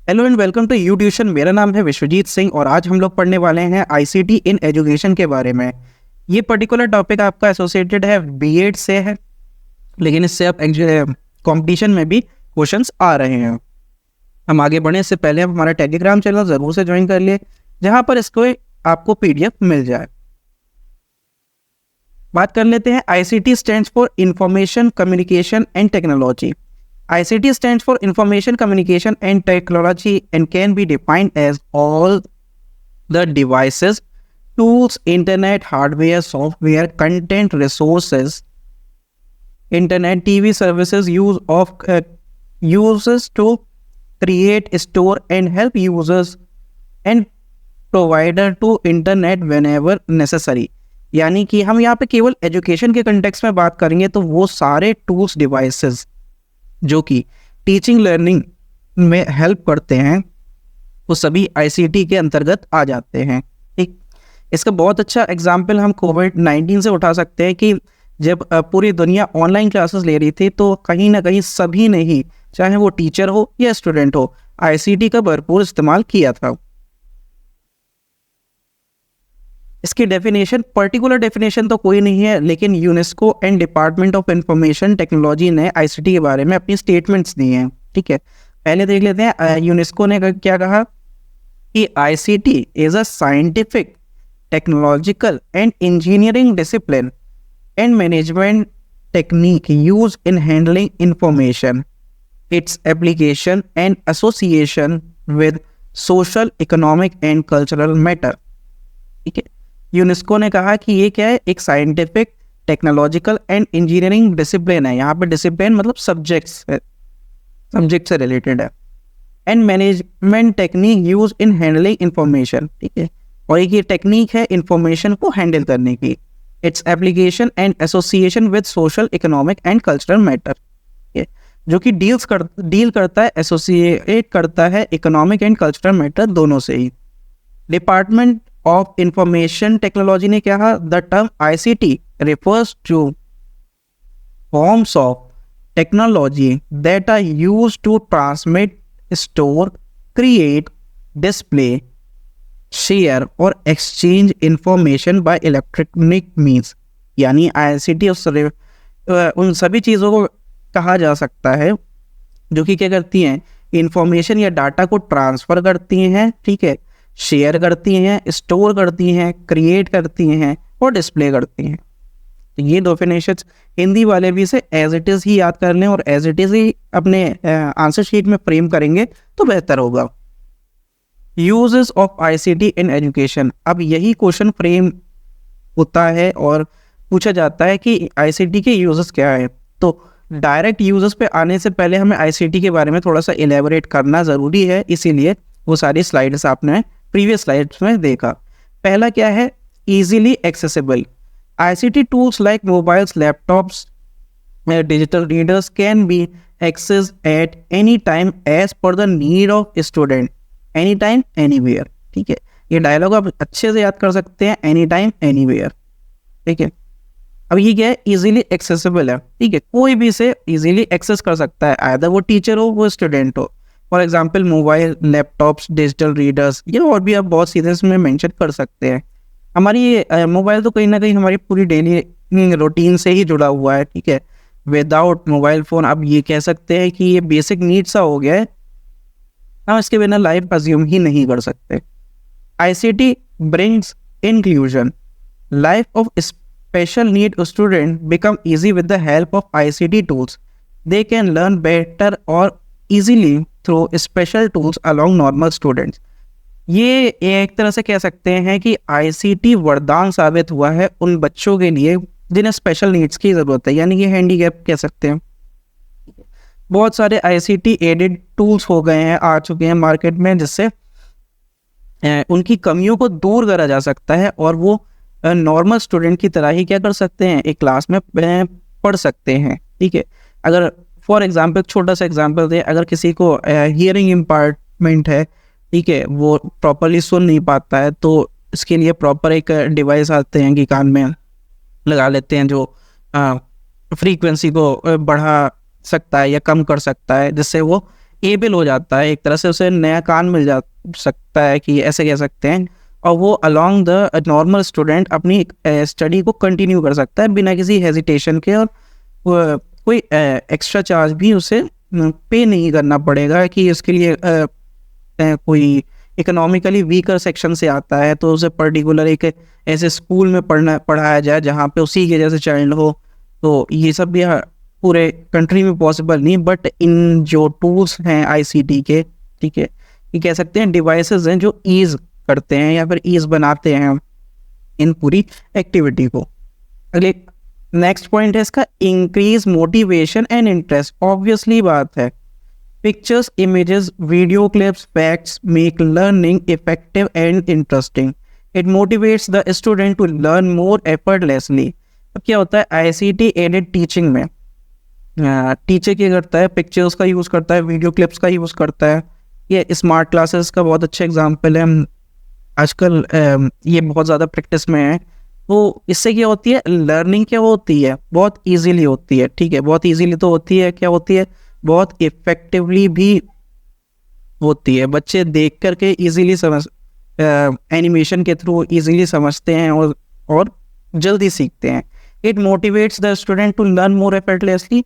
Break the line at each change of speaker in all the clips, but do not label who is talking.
Hello and welcome to you tuition. मेरा नाम है विश्वजीत सिंह और आज हम लोग पढ़ने वाले हैं आईसीटी इन एजुकेशन के बारे में। ये पर्टिकुलर टॉपिक आपका एसोसिएटेड है बीएड से है, लेकिन इससे अब कंपटीशन में भी क्वेश्चंस आ रहे हैं। हम आगे बढ़ने से पहले आप हमारा टेलीग्राम चैनल ज़रूर से ज्वाइन कर लिए, जहाँ पर इसको आपको पीडीएफ मिल जाए। बात कर लेते हैं। ICT stands for information communication and technology. ICT stands for Information Communication and Technology and can be defined as all the devices, tools, internet, hardware, software, content, resources, internet, TV services uses to create, store, and help users and provider to internet whenever necessary। यानी कि हम यहाँ पे केवल education के context में बात करेंगे तो वो सारे टूल्स डिवाइसेस जो कि टीचिंग लर्निंग में हेल्प करते हैं वो सभी आईसीटी के अंतर्गत आ जाते हैं। ठीक, इसका बहुत अच्छा एग्जाम्पल हम कोविड-19 से उठा सकते हैं कि जब पूरी दुनिया ऑनलाइन क्लासेस ले रही थी तो कहीं ना कहीं सभी ने ही, चाहे वो टीचर हो या स्टूडेंट हो, आईसीटी का भरपूर इस्तेमाल किया था। इसकी डेफिनेशन, पर्टिकुलर डेफिनेशन तो कोई नहीं है, लेकिन UNESCO and department of information technology ने आईसीटी के बारे में अपनी स्टेटमेंट्स दी हैं। ठीक है, पहले देख लेते हैं यूनेस्को ने क्या कहा कि ICT is a scientific, technological and engineering discipline and management technique use in handling information, its application and association with social, economic and cultural matter. ठीक है, यूनेस्को ने कहा कि ये क्या है, एक scientific, technological and engineering discipline है। यहाँ पे डिसिप्लिन मतलब सब्जेक्ट्स है, सब्जेक्ट से रिलेटेड है। And management technique use in handling information. ठीक है, और एक ये टेक्निक है इंफॉर्मेशन को हैंडल करने की। Its application and association with social, economic and cultural matter, जो कि डील करता है, एसोसिएट करता है इकोनॉमिक एंड कल्चरल मैटर दोनों से ही। डिपार्टमेंट ऑफ इंफॉर्मेशन टेक्नोलॉजी ने कहा the term ICT refers to forms of technology that are used to transmit, store, create, display, share or exchange information by electronic means। यानी ICT उन सभी चीज़ों को कहा जा सकता है जो कि क्या करती हैं, इंफॉर्मेशन या डाटा को ट्रांसफ़र करती हैं, ठीक है, शेयर करती हैं, स्टोर करती हैं, क्रिएट करती हैं और डिस्प्ले करती हैं। तो ये डेफिनेशन हिंदी वाले भी इसे एज इट इज़ ही याद कर लें और एज इट इज़ ही अपने आंसर शीट में फ्रेम करेंगे तो बेहतर होगा। Uses of ICT in education. अब यही क्वेश्चन फ्रेम होता है और पूछा जाता है कि आईसीटी के यूजेस क्या है। तो डायरेक्ट यूजेस पे आने से पहले हमें आईसीटी के बारे में थोड़ा सा एलेबोरेट करना ज़रूरी है, इसीलिए वो सारी स्लाइड्स आपने प्रीवियस स्लाइड्स में देखा। पहला क्या है, easily accessible. ICT tools like mobiles, laptops, digital readers can be access at any time as per the need of student, any time anywhere. ठीक है, ये डायलॉग आप अच्छे से याद कर सकते हैं, एनी टाइम एनीवेयर। ठीक है, अब ये क्या है, इजीली एक्सेसिबल है। ठीक है, कोई भी इसे इजीली एक्सेस कर सकता है, आइदर वो टीचर हो वो स्टूडेंट हो। For example mobile, laptops, digital readers, ये और भी आप बहुत सीधे इसमें मेंशन कर सकते हैं। हमारी मोबाइल तो कहीं ना कहीं हमारी पूरी डेली रूटीन से ही जुड़ा हुआ है। ठीक है, विदाउट मोबाइल फ़ोन आप ये कह सकते हैं कि ये बेसिक नीड सा हो गया है, हम इसके बिना लाइफ अज्यूम ही नहीं कर सकते। ICT brings inclusion. Life of special need student become easy with the help of ICT tools. They can learn better और easily through special tools along normal students. ये एक तरह से कह सकते हैं कि आईसीटी वरदान साबित हुआ है उन बच्चों के लिए जिन्हें स्पेशल नीड्स की ज़रूरत है, यानी कि हैंडीकैप कह सकते हैं। बहुत सारे आईसीटी एडेड टूल्स हो गए हैं, आ चुके हैं मार्केट में, जिससे उनकी कमियों को दूर करा जा सकता है और वो नॉर्मल स्टूडेंट की तरह ही क्या कर सकते हैं, एक क्लास में पढ़ सकते हैं। ठीक है, अगर फॉर एग्जाम्पल छोटा सा एग्जाम्पल दें, अगर किसी को हियरिंग इम्पार्टमेंट है, ठीक है, वो प्रॉपरली सुन नहीं पाता है, तो इसके लिए प्रॉपर एक डिवाइस आते हैं कि कान में लगा लेते हैं जो फ्रीक्वेंसी को बढ़ा सकता है या कम कर सकता है, जिससे वो एबल हो जाता है, एक तरह से उसे नया कान मिल जा सकता है कि ऐसे कह सकते हैं, और वो अलॉन्ग द नॉर्मल स्टूडेंट अपनी स्टडी को कंटिन्यू कर सकता है बिना किसी हेजिटेशन के, और कोई एक्स्ट्रा चार्ज भी उसे पे नहीं करना पड़ेगा कि उसके लिए कोई इकोनॉमिकली वीकर सेक्शन से आता है तो उसे पर्टिकुलर एक ऐसे स्कूल में पढ़ाया जाए जहाँ पे उसी के जैसे चाइल्ड हो। तो ये सब भी पूरे कंट्री में पॉसिबल नहीं, बट इन जो टूल्स हैं आईसीटी के, ठीक है, ये कह सकते हैं डिवाइसेस हैं जो ईज करते हैं या फिर ईज बनाते हैं इन पूरी एक्टिविटी को। अगले नेक्स्ट पॉइंट है इसका, increase motivation and interest. Obviously बात है, pictures, images, video clips, facts make learning effective and interesting. It motivates the student to learn more effortlessly. अब क्या होता है आईसीटी एडेड टीचिंग में, टीचर क्या करता है, पिक्चर्स का यूज़ करता है, वीडियो क्लिप्स का यूज़ करता है। ये स्मार्ट क्लासेस का बहुत अच्छा एग्जांपल है, आजकल ये बहुत ज़्यादा प्रैक्टिस में है। तो इससे क्या होती है, लर्निंग क्या होती है, बहुत इजीली होती है, ठीक है, बहुत इजीली तो होती है, क्या होती है, बहुत इफेक्टिवली भी होती है। बच्चे देख करके इजीली समझ, एनिमेशन के थ्रू इजीली समझते हैं और जल्दी सीखते हैं। It motivates the student to learn more effortlessly,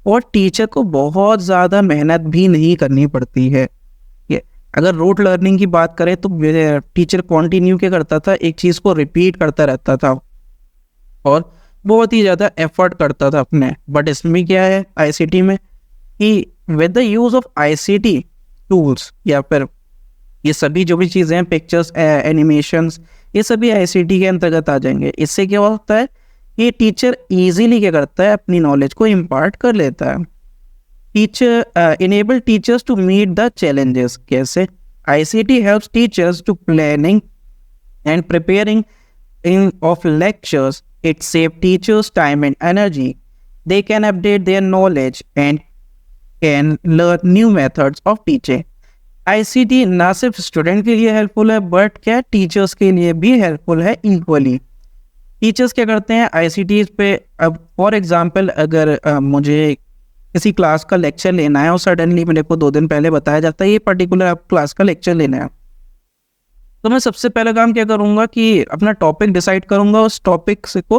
और टीचर को बहुत ज़्यादा मेहनत भी नहीं करनी पड़ती है। अगर रूट लर्निंग की बात करें तो टीचर कंटिन्यू क्या करता था, एक चीज़ को रिपीट करता रहता था और बहुत ही ज़्यादा एफर्ट करता था अपने। बट इसमें क्या है आईसीटी में कि with the use of ICT tools या फिर ये सभी जो भी चीज़ें हैं, पिक्चर्स, एनिमेशंस, ये सभी आईसीटी के अंतर्गत आ जाएंगे। इससे क्या होता है, ये टीचर इजीली क्या करता है, अपनी नॉलेज को इम्पार्ट कर लेता है। Teacher enable teachers to meet the challenges। कैसे, ICT helps teachers to planning and preparing of lectures. It saves teachers time and energy. They can update their knowledge and can learn new methods of teaching. ICT ना सिर्फ student के लिए helpful है, but क्या teachers के लिए भी helpful है इक्वली। टीचर्स क्या करते हैं आईसीटी पे, अब फॉर एग्जांपल अगर मुझे किसी क्लास का लेक्चर लेना है और सडनली मेरे को 2 दिन पहले बताया जाता है ये पर्टिकुलर आप क्लास का लेक्चर लेना है, तो मैं सबसे पहला काम क्या करूँगा कि अपना टॉपिक डिसाइड करूँगा, उस टॉपिक से को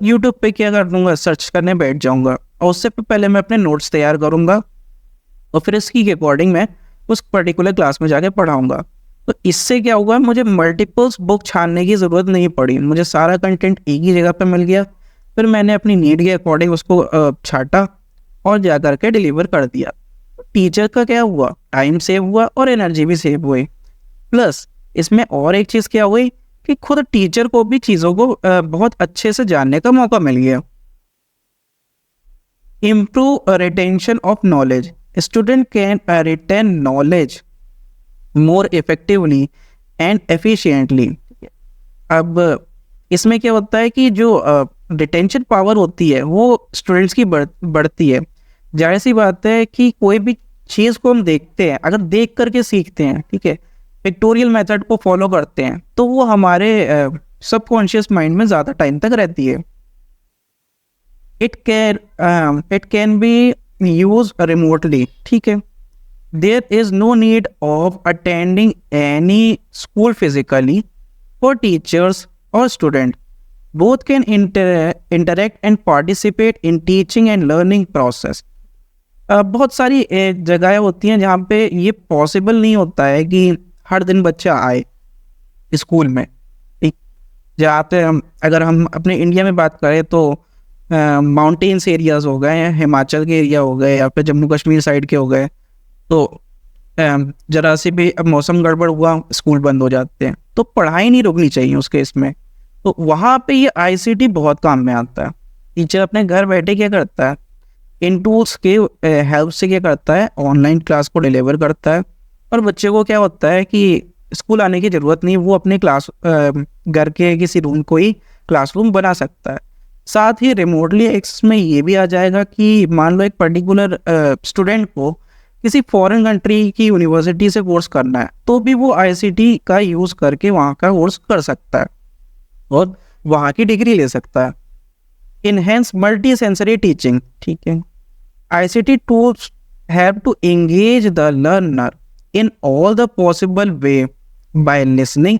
यूट्यूब पे क्या कर दूँगा, सर्च करने बैठ जाऊँगा, और उससे पहले मैं अपने नोट्स तैयार करूँगा और फिर इसकी के अकॉर्डिंग मैं उस पर्टिकुलर क्लास में जाके पढ़ाऊँगा। तो इससे क्या हुआ, मुझे मल्टीपल्स बुक छानने की ज़रूरत नहीं पड़ी, मुझे सारा कंटेंट एक ही जगह पर मिल गया। फिर मैंने अपनी नीड के अकॉर्डिंग उसको छाटा और जा करके डिलीवर कर दिया। टीचर का क्या हुआ, टाइम सेव हुआ और एनर्जी भी सेव हुई। प्लस इसमें और एक चीज़ क्या हुई कि खुद टीचर को भी चीज़ों को बहुत अच्छे से जानने का मौका मिल गया। Improve retention of knowledge. Student can retain knowledge more effectively and efficiently. अब इसमें क्या होता है कि जो रिटेंशन पावर होती है वो स्टूडेंट्स की बढ़ती है। जाहिर सी बात है कि कोई भी चीज़ को हम देखते हैं, अगर देख करके सीखते हैं, ठीक है, पिक्टोरियल मेथड को फॉलो करते हैं, तो वो हमारे सबकॉन्शियस माइंड में ज़्यादा टाइम तक रहती है। It can be use remotely, ठीक है, there is no need of attending any school physically for teachers और student. Both can interact and participate in teaching and learning process। बहुत सारी जगहें होती हैं जहाँ पे ये पॉसिबल नहीं होता है कि हर दिन बच्चा आए स्कूल में, ठीक, जहाँ पे अगर हम अपने इंडिया में बात करें तो माउंटेन्स एरियाज़ हो गए, हिमाचल के एरिया हो गए या फिर जम्मू कश्मीर साइड के हो गए, तो ज़रा से भी अब मौसम गड़बड़ हुआ स्कूल बंद हो जाते हैं, तो पढ़ाई नहीं रुकनी चाहिए उस केस में। तो वहाँ पे ये आईसीटी बहुत काम में आता है। टीचर अपने घर बैठे क्या करता है, इन टूल्स के हेल्प से क्या करता है, ऑनलाइन क्लास को डिलीवर करता है, और बच्चे को क्या होता है कि स्कूल आने की ज़रूरत नहीं, वो अपने क्लास घर के किसी रूम को ही क्लासरूम बना सकता है। साथ ही रिमोटली एक्सेस में ये भी आ जाएगा कि मान लो एक पर्टिकुलर स्टूडेंट को किसी फॉरेन कंट्री की यूनिवर्सिटी से कोर्स करना है, तो भी वो आईसीटी का यूज़ करके वहाँ का कोर्स कर सकता है और वहाँ की डिग्री ले सकता है। इनहेंस मल्टी सेंसरी टीचिंग, ठीक है, ICT tools have to engage the learner in all the possible way by listening,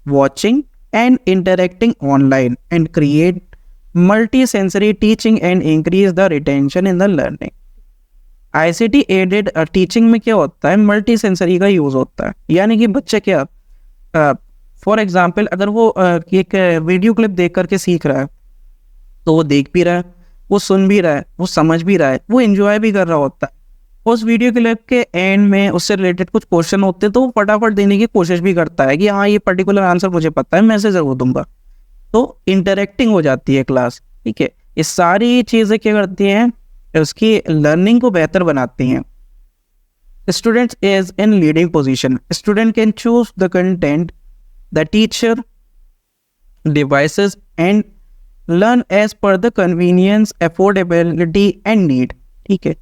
watching, and interacting online, and create multi-sensory teaching and increase the retention in the learning. ICT aided teaching में क्या होता है, multi sensory का use होता है, यानी कि बच्चे क्या, फॉर एग्जाम्पल अगर वो एक वीडियो क्लिप देख करके सीख रहा है, तो वो देख भी रहा है, वो सुन भी रहा है, वो समझ भी रहा है, वो एंजॉय भी कर रहा होता है। उस वीडियो क्लिप के एंड में उससे रिलेटेड कुछ क्वेश्चन होते हैं तो वो फटाफट देने की कोशिश भी करता है कि हाँ ये पर्टिकुलर आंसर मुझे पता है, मैं इसे जरूर दूंगा। तो इंटरेक्टिंग हो जाती है क्लास, ठीक है। ये सारी चीज़ें क्या करती हैं, उसकी लर्निंग को बेहतर बनाती हैं। Students is in leading position, student can choose the content, the teacher, devices and learn as per the convenience, affordability and need, ठीक है।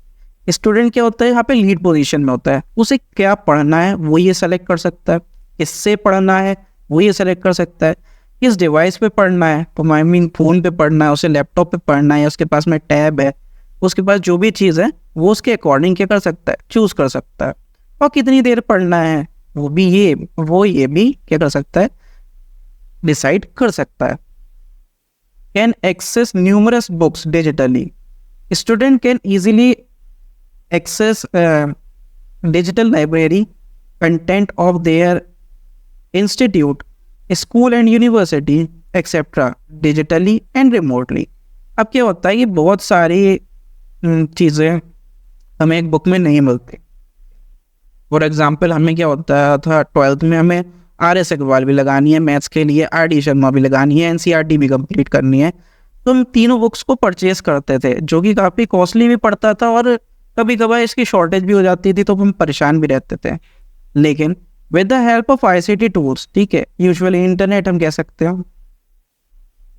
स्टूडेंट क्या होता है यहाँ पे, लीड पोजीशन में होता है, उसे क्या पढ़ना है वो ये सेलेक्ट कर सकता है, किससे पढ़ना है वो ये सेलेक्ट कर सकता है, किस डिवाइस पे पढ़ना है, तो आई मीन फ़ोन पे पढ़ना है, उसे लैपटॉप पे पढ़ना है, उसके पास में टैब है, उसके पास जो भी चीज़ है वो उसके अकॉर्डिंग क्या कर सकता है, चूज़ कर सकता है। और कितनी देर पढ़ना है वो भी क्या कर सकता है, डिसाइड कर सकता है। Can access numerous books digitally, student can easily access digital library content of their institute, school and university etc. digitally and remotely। अब क्या होता है कि बहुत सारी चीज़ें हमें एक बुक में नहीं मिलती। फॉर एग्जांपल हमें क्या होता था 12th में, हमें RS अग्रवाल भी लगानी है मैथ्स के लिए, RD शर्मा भी लगानी है, NCERT भी कंप्लीट करनी है, तो हम तीनों बुक्स को परचेज करते थे, जो कि काफ़ी कॉस्टली भी पड़ता था और कभी कभार इसकी शॉर्टेज भी हो जाती थी तो हम परेशान भी रहते थे। लेकिन with the help of ICT tools, ठीक है, यूजुअली इंटरनेट हम कह सकते हैं,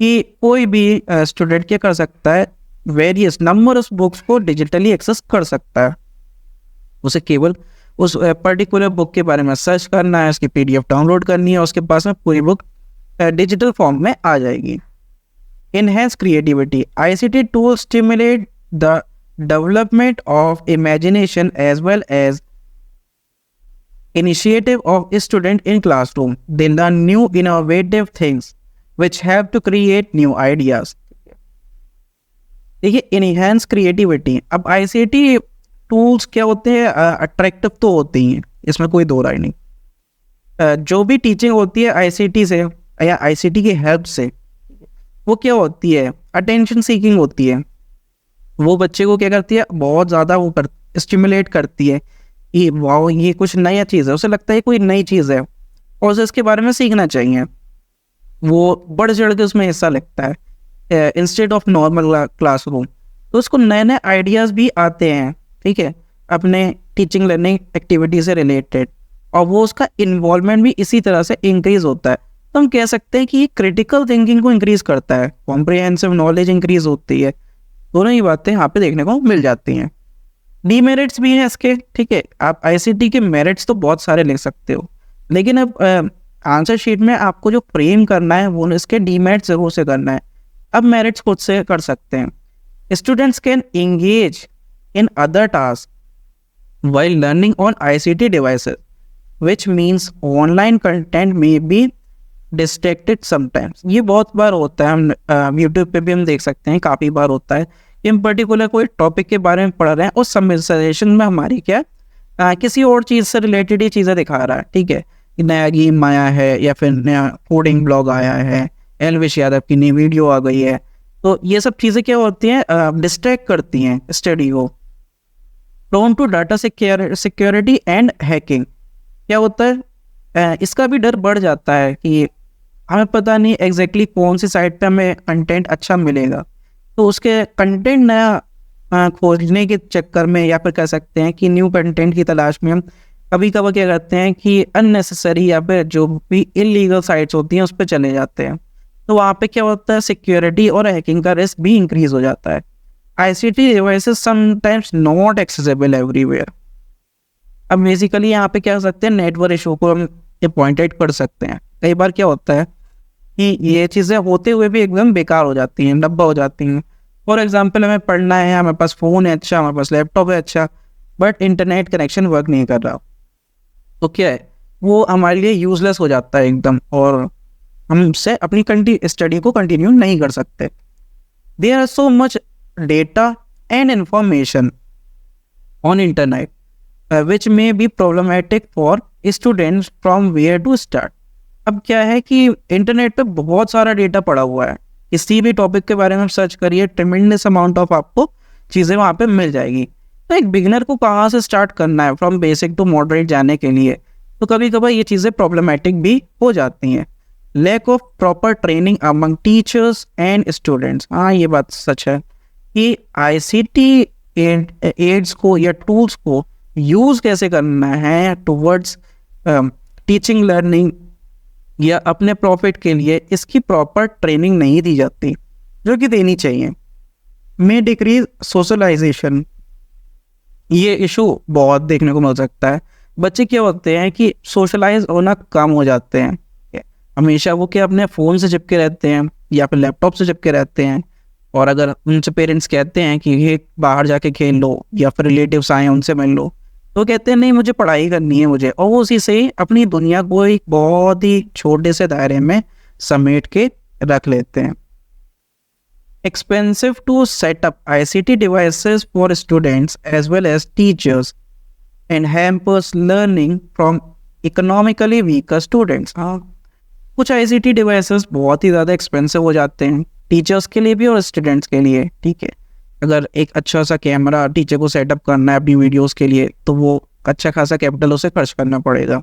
कि कोई भी स्टूडेंट क्या कर सकता है, वेरियस नंबर ऑफ बुक्स को डिजिटली एक्सेस कर सकता है। उसे केवल उस पर्टिकुलर बुक के बारे में सर्च करना है, उसकी PDF डाउनलोड करनी है, उसके पास में पूरी बुक डिजिटल फॉर्म में आ जाएगी। Enhance creativity, ICT tools stimulate the development of imagination as well as initiative of a student in classroom. They learn new innovative things which help to create new ideas। देखिए enhance creativity, अब ICT tools क्या होते हैं, attractive तो होते ही हैं, इसमें कोई दो राय नहीं। जो भी टीचिंग होती है ICT से या ICT की हेल्प से, वो क्या होती है, अटेंशन सीकिंग होती है। वो बच्चे को क्या करती है, बहुत ज़्यादा वो स्टिमुलेट करती है कि वाह ये कुछ नया चीज़ है, उसे लगता है कोई नई चीज़ है और उसे इसके बारे में सीखना चाहिए, वो बढ़ चढ़ के उसमें हिस्सा लगता है इंस्टेड ऑफ नॉर्मल क्लासरूम। तो उसको नए नए आइडियाज़ भी आते हैं, ठीक है, अपने टीचिंग लर्निंग एक्टिविटी से रिलेटेड, और वो उसका इन्वॉल्वमेंट भी इसी तरह से इंक्रीज़ होता है। तो हम कह सकते हैं कि ये क्रिटिकल थिंकिंग को इंक्रीज़ करता है, कॉम्प्रिहेंसिव नॉलेज इंक्रीज़ होती है। दोनों ही बातें यहाँ पे देखने को मिल जाती हैं। डीमेरिट्स भी हैं इसके, ठीक है, आप ICT के मेरिट्स तो बहुत सारे लिख सकते हो, लेकिन अब आंसर शीट में आपको जो फ्रेम करना है वो इसके डीमेरिट्स जरूर से करना है। अब मेरिट्स खुद से कर सकते हैं। Students can engage in other task while learning on ICT devices, which means online content में बी डिस्ट्रैक्टेड समटाइम्स। ये बहुत बार होता है, हम यूट्यूब पे भी हम देख सकते हैं, काफ़ी बार होता है कि हम पर्टिकुलर कोई टॉपिक के बारे में पढ़ रहे हैं और सजेशन में हमारी क्या किसी और चीज़ से रिलेटेड ही चीज़ें दिखा रहा है, ठीक है, नया गेम आया है या फिर नया कोडिंग ब्लॉग आया है, एलविश यादव की नई वीडियो आ गई है, तो ये सब चीज़ें क्या होती हैं, डिस्ट्रैक्ट करती हैं स्टडी को। Prone to data security and hacking, क्या होता है, इसका भी डर बढ़ जाता है कि हमें पता नहीं एग्जैक्टली कौन सी साइट पे हमें कंटेंट अच्छा मिलेगा, तो उसके कंटेंट नया खोजने के चक्कर में, या फिर कह सकते हैं कि न्यू कंटेंट की तलाश में हम कभी कभार क्या करते हैं कि अननेसेसरी या फिर जो भी इलीगल साइट्स होती हैं उस पर चले जाते हैं। तो वहाँ पे क्या होता है, सिक्योरिटी और हैकिंग का रिस्क भी इंक्रीज हो जाता है। ICT devices sometimes not accessible everywhere. अब बेसिकली यहाँ पे क्या कर सकते हैं, नेटवर्क इशू को हम पॉइंट आउट कर सकते हैं। कई बार क्या होता है कि ये चीज़ें होते हुए भी एकदम बेकार हो जाती हैं, डब्बा हो जाती हैं। फॉर एग्जांपल हमें पढ़ना है, हमारे पास फ़ोन है अच्छा, हमारे पास लैपटॉप है अच्छा, बट इंटरनेट कनेक्शन वर्क नहीं कर रहा, तो क्या है, वो हमारे लिए यूजलेस हो जाता है एकदम, और हमसे अपनी स्टडी को कंटिन्यू नहीं कर सकते। There are so much data and information on internet which may be problematic for students from where to start. अब क्या है कि इंटरनेट पे बहुत सारा डेटा पड़ा हुआ है, किसी भी टॉपिक के बारे में सर्च करिए, ट्रेमेंडस अमाउंट ऑफ आपको चीज़ें वहाँ पे मिल जाएगी। तो एक बिगिनर को कहाँ से स्टार्ट करना है फ्रॉम बेसिक टू मॉडरेट जाने के लिए, तो कभी कभार ये चीज़ें प्रॉब्लमेटिक भी हो जाती हैं। Lack of proper training among teachers and students, हाँ ये बात सच है कि आईसीटी एड्स को या टूल्स को यूज़ कैसे करना है टुवर्ड्स टीचिंग लर्निंग या अपने प्रॉफिट के लिए, इसकी प्रॉपर ट्रेनिंग नहीं दी जाती जो कि देनी चाहिए। में डिक्रीज सोशलाइजेशन, ये इशू बहुत देखने को मिल सकता है। बच्चे क्या होते हैं कि सोशलाइज होना कम हो जाते हैं, हमेशा वो क्या अपने फ़ोन से चिपके रहते हैं या फिर लैपटॉप से चिपके रहते हैं, और अगर उनसे पेरेंट्स कहते हैं कि ये बाहर जाके खेल लो या फिर रिलेटिव्स आए उनसे मिल लो, तो कहते हैं नहीं मुझे पढ़ाई करनी है मुझे, और वो उसी से ही अपनी दुनिया को एक बहुत ही छोटे से दायरे में समेट के रख लेते हैं। Expensive to set up ICT devices for students as well as teachers and hampers learning from economically weaker students। हाँ, कुछ ICT devices बहुत ही ज़्यादा एक्सपेंसिव हो जाते हैं टीचर्स के लिए भी और स्टूडेंट्स के लिए, ठीक है। अगर एक अच्छा सा कैमरा टीचर को सेटअप करना है अपनी वीडियोस के लिए, तो वो अच्छा खासा कैपिटल उसे खर्च करना पड़ेगा।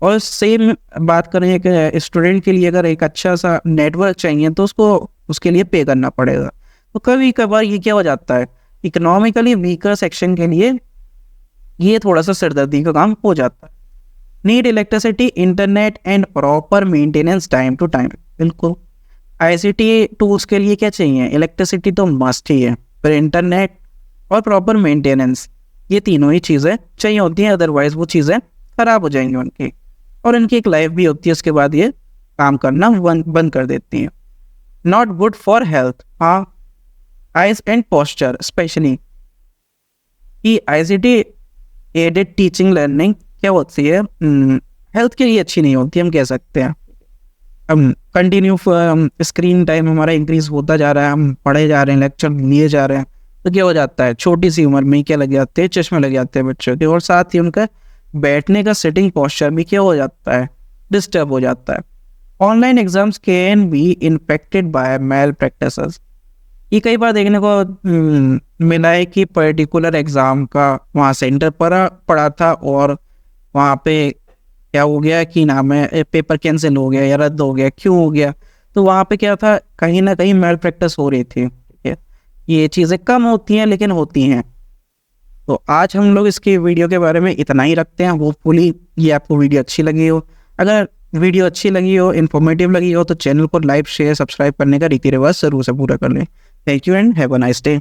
और सेम बात करें कि स्टूडेंट के लिए अगर एक अच्छा सा नेटवर्क चाहिए तो उसके लिए पे करना पड़ेगा। तो कभी कभार ये क्या हो जाता है, इकोनॉमिकली वीकर सेक्शन के लिए ये थोड़ा सा सिरदर्दी का काम हो जाता है। Need electricity, internet and proper maintenance time to time. बिल्कुल, आईसीटी टूल्स के लिए क्या चाहिए, इलेक्ट्रिसिटी तो मस्ट ही है, पर इंटरनेट और प्रॉपर मेंटेनेंस, ये तीनों ही चीज़ें चाहिए होती हैं, अदरवाइज वो चीज़ें ख़राब हो जाएंगी उनकी, और इनकी एक लाइफ भी होती है, उसके बाद ये काम करना बंद कर देती हैं। नॉट गुड फॉर हेल्थ, हाँ, आइज एंड पोस्चर स्पेशली। कि आईसीटी एडेड टीचिंग लर्निंग क्या होती है, हेल्थ के लिए अच्छी नहीं होती, हम कह सकते हैं। हम कंटिन्यू स्क्रीन टाइम हमारा इंक्रीज होता जा रहा है, हम पढ़े जा रहे हैं, लेक्चर लिए जा रहे हैं, तो क्या हो जाता है, छोटी सी उम्र में क्या लग जाते हैं, चश्मे लग जाते हैं बच्चों के, और साथ ही उनका बैठने का सिटिंग पोस्चर भी क्या हो जाता है, डिस्टर्ब हो जाता है। Online exams can be infected by malpractices. ये कई बार देखने को मिला है कि पर्टिकुलर एग्ज़ाम का वहाँ सेंटर पड़ा था और वहाँ पे क्या हो गया कि नाम है पेपर कैंसिल हो गया या रद्द हो गया, क्यों हो गया, तो वहाँ पे क्या था, कहीं ना कहीं मैल प्रैक्टिस हो रही थी, ठीक है। ये चीज़ें कम होती हैं लेकिन होती हैं। तो आज हम लोग इसकी वीडियो के बारे में इतना ही रखते हैं। होपफुली ये आपको वीडियो अच्छी लगी हो। अगर वीडियो अच्छी लगी हो, इन्फॉर्मेटिव लगी हो, तो चैनल को लाइक शेयर सब्सक्राइब करने का रीति रिवाज जरूर से पूरा कर लें। Thank you and have a nice day.